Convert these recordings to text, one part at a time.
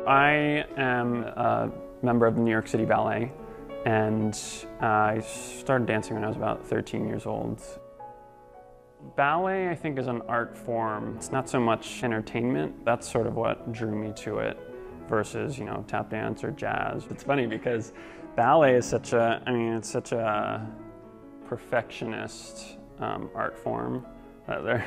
I am a member of the New York City Ballet, and I started dancing when I was about 13 years old. Ballet, I think, is an art form. It's not so much entertainment. That's sort of what drew me to it versus, tap dance or jazz. It's funny because ballet is such a perfectionist art form. There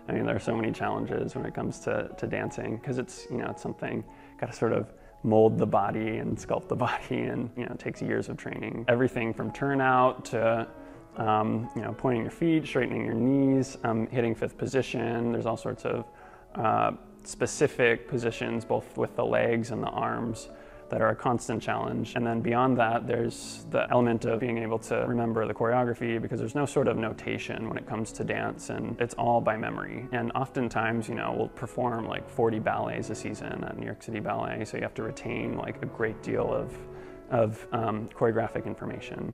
are so many challenges when it comes to dancing because it's something got to sort of mold the body and sculpt the body, and it takes years of training. Everything from turnout to pointing your feet, straightening your knees, hitting fifth position. There's all sorts of specific positions, both with the legs and the arms, that are a constant challenge. And then beyond that, there's the element of being able to remember the choreography, because there's no sort of notation when it comes to dance, and it's all by memory. And oftentimes, we'll perform like 40 ballets a season at New York City Ballet, so you have to retain like a great deal of choreographic information.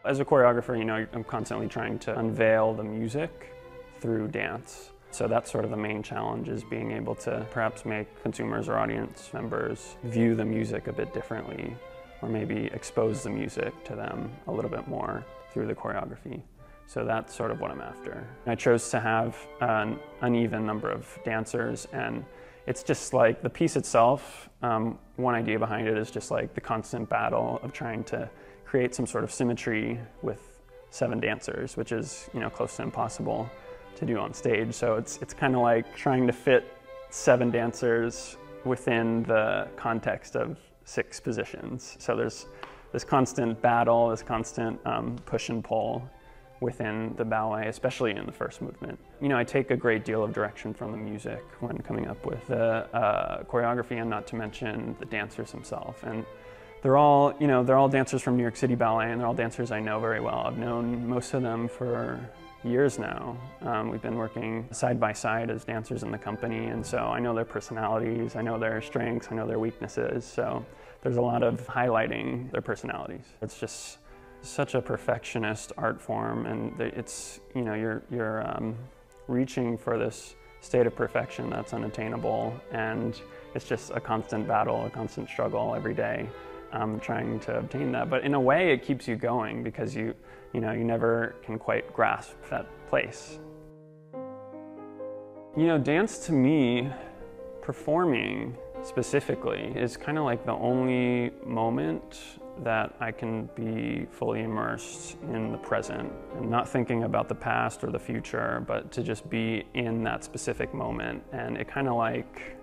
As a choreographer, I'm constantly trying to unveil the music through dance. So that's sort of the main challenge, is being able to perhaps make consumers or audience members view the music a bit differently, or maybe expose the music to them a little bit more through the choreography. So that's sort of what I'm after. I chose to have an uneven number of dancers, and it's just like the piece itself, one idea behind it is just like the constant battle of trying to create some sort of symmetry with 7 dancers, which is close to impossible to do on stage. So it's kind of like trying to fit 7 dancers within the context of 6 positions. So there's this constant battle, this constant push and pull within the ballet, especially in the first movement. I take a great deal of direction from the music when coming up with the choreography, and not to mention the dancers themselves. And they're all dancers from New York City Ballet, and they're all dancers I know very well. I've known most of them for years now. We've been working side by side as dancers in the company, and so I know their personalities, I know their strengths, I know their weaknesses, so there's a lot of highlighting their personalities. It's just such a perfectionist art form, and it's, you're reaching for this state of perfection that's unattainable, and it's just a constant battle, a constant struggle every day, trying to obtain that. But in a way, it keeps you going, because you never can quite grasp that place. Dance to me, performing specifically, is kind of like the only moment that I can be fully immersed in the present, and not thinking about the past or the future, but to just be in that specific moment. And it kind of like,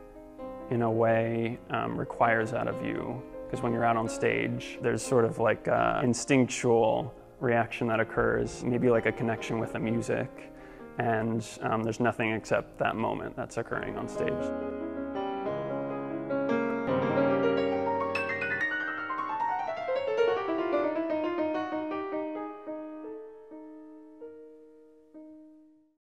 in a way, requires that of you. Because when you're out on stage, there's sort of like an instinctual reaction that occurs, maybe like a connection with the music, and there's nothing except that moment that's occurring on stage.